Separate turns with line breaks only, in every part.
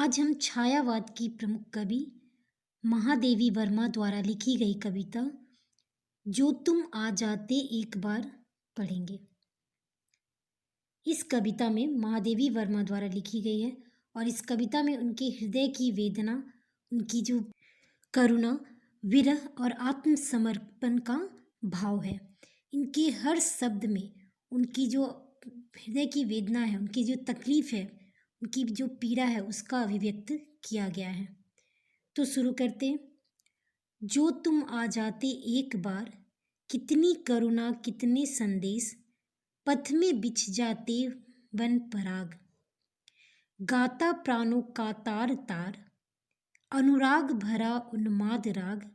आज हम छायावाद की प्रमुख कवि महादेवी वर्मा द्वारा लिखी गई कविता जो तुम आ जाते एक बार पढ़ेंगे। इस कविता में महादेवी वर्मा द्वारा लिखी गई है और इस कविता में उनके हृदय की वेदना, उनकी जो करुणा, विरह और आत्मसमर्पण का भाव है। इनके हर शब्द में उनकी जो हृदय की वेदना है, उनकी जो तकलीफ है, उनकी जो पीड़ा है, उसका अभिव्यक्त किया गया है। तो शुरू करते हैं। जो तुम आ जाते एक बार, कितनी करुणा कितने संदेश, पथ में बिछ जाते वन पराग। गाता प्राणों का तार तार, अनुराग भरा उन्माद राग।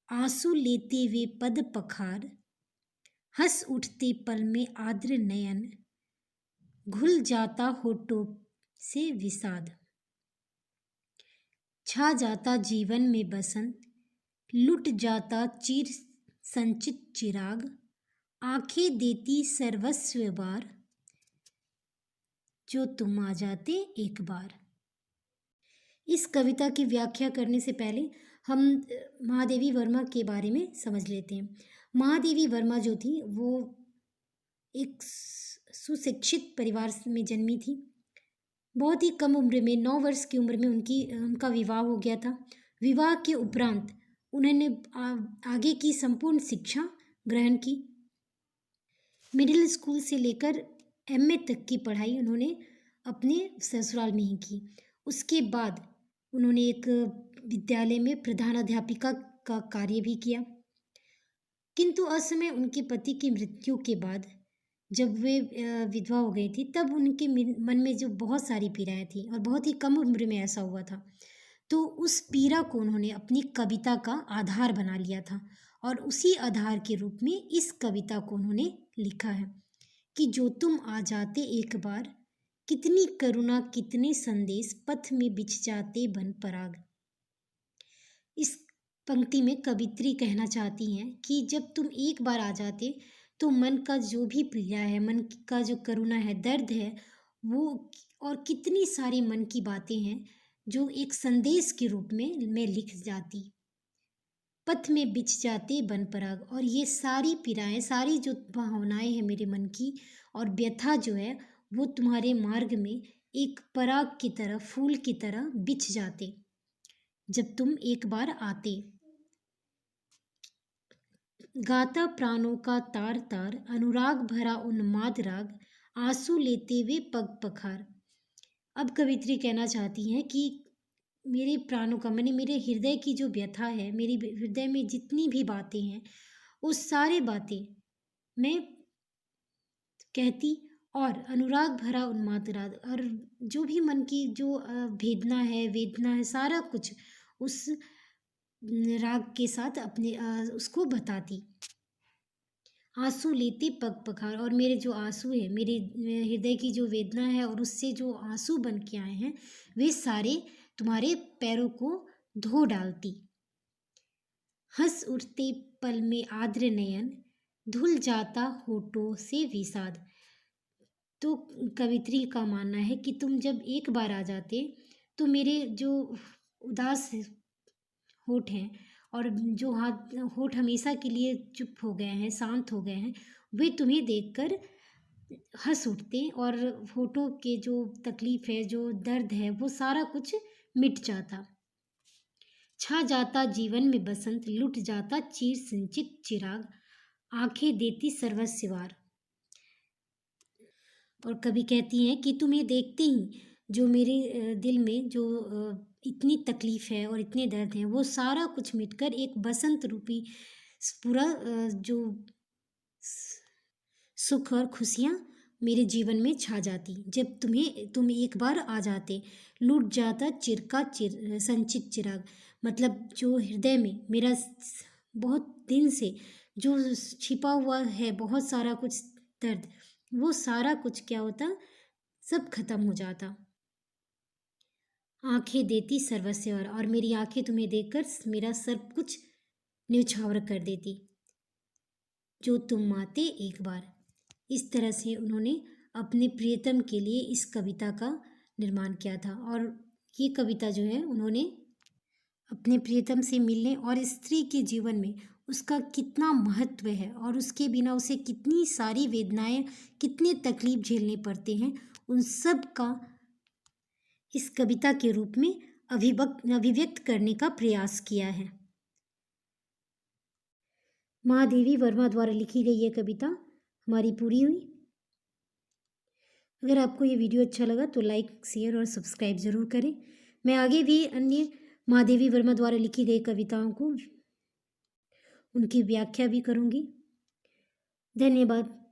आंसू लेते वे पद पखार, हंस उठते पल में आर्द्र नयन। घुल जाता होठों से विषाद, छा जाता जीवन में बसंत। लुट जाता चिर संचित चिराग, आंखें देती सर्वस्व बार। जो तुम आ जाते एक बार। इस कविता की व्याख्या करने से पहले हम महादेवी वर्मा के बारे में समझ लेते हैं। महादेवी वर्मा जो थी वो एक सुशिक्षित परिवार में जन्मी थी। बहुत ही कम उम्र में 9 वर्ष की उम्र में उनका विवाह हो गया था। विवाह के उपरांत उन्होंने आगे की संपूर्ण शिक्षा ग्रहण की। मिडिल स्कूल से लेकर एमए तक की पढ़ाई उन्होंने अपने ससुराल में ही की। उसके बाद उन्होंने एक विद्यालय में प्रधानाध्यापिका का कार्य भी किया। किंतु असमय उनके पति की मृत्यु के बाद जब वे विधवा हो गई थी, तब उनके मन में जो बहुत सारी पीड़ाएं थी और बहुत ही कम उम्र में ऐसा हुआ था, तो उस पीड़ा को उन्होंने अपनी कविता का आधार बना लिया था और उसी आधार के रूप में इस कविता को उन्होंने लिखा है कि जो तुम आ जाते एक बार, कितनी करुणा कितने संदेश, पथ में बिछ जाते वन पराग। इस पंक्ति में कवित्री कहना चाहती हैं कि जब तुम एक बार आ जाते तो मन का जो भी पीड़ा है, मन का जो करुणा है, दर्द है, वो और कितनी सारी मन की बातें हैं जो एक संदेश के रूप में मैं लिख जाती। पथ में बिछ जाते वन पराग, और ये सारी पीड़ाएं, सारी जो भावनाएं हैं मेरे मन की और व्यथा जो है, वो तुम्हारे मार्ग में एक पराग की तरह, फूल की तरह बिछ जाते जब तुम एक बार आते। गाता प्राणों का तार तार, अनुराग भरा उन्माद राग। आंसू लेते हुए पग पखार। अब कवित्री कहना चाहती हैं कि मेरे प्राणों का, मैंने मेरे हृदय की जो व्यथा है, मेरी हृदय में जितनी भी बातें हैं, वो सारी बातें मैं कहती, और अनुराग भरा उन्माद राग, और जो भी मन की जो वेदना है, सारा कुछ उस राग के साथ अपने उसको बताती। आंसू लेते पग पखार, और मेरे जो आंसू है, मेरे हृदय की जो वेदना है और उससे जो आंसू बन के आए हैं, वे सारे तुम्हारे पैरों को धो डालती। हंस उठते पल में आर्द्र नयन, धुल जाता होठों से विषाद। तो कवित्री का मानना है कि तुम जब एक बार आ जाते तो मेरे जो उदास होठ हैं और जो होठ हमेशा के लिए चुप हो गए हैं, शांत हो गए हैं, वे तुम्हें देखकर हंस उठते और होठों के जो तकलीफ है, जो दर्द है, वो सारा कुछ मिट जाता। छा जाता जीवन में बसंत, लुट जाता चीर संचित चिराग। आंखें देती सर्वस्वार। और कवि कहती हैं कि तुम्हें देखते ही जो मेरे दिल में जो इतनी तकलीफ है और इतने दर्द हैं, वो सारा कुछ मिटकर एक बसंत रूपी पूरा जो सुख और खुशियाँ मेरे जीवन में छा जाती जब तुम एक बार आ जाते। लूट जाता संचित चिराग, मतलब जो हृदय में मेरा बहुत दिन से जो छिपा हुआ है बहुत सारा कुछ दर्द, वो सारा कुछ क्या होता, सब खत्म हो जाता। आंखें देती सर्वस्व, और मेरी आंखें तुम्हें देखकर मेरा सब कुछ न्यौछावर कर देती। जो तुम आते एक बार। इस तरह से उन्होंने अपने प्रियतम के लिए इस कविता का निर्माण किया था। और ये कविता जो है उन्होंने अपने प्रियतम से मिलने और स्त्री के जीवन में उसका कितना महत्व है और उसके बिना उसे कितनी सारी वेदनाएं, कितने तकलीफ झेलने पड़ते हैं, उन सब का इस कविता के रूप में अभिव्यक्त करने का प्रयास किया है। महादेवी वर्मा द्वारा लिखी गई ये कविता हमारी पूरी हुई। अगर आपको ये वीडियो अच्छा लगा तो लाइक, शेयर और सब्सक्राइब ज़रूर करें। मैं आगे भी अन्य महादेवी वर्मा द्वारा लिखी गई कविताओं को उनकी व्याख्या भी करूँगी। धन्यवाद।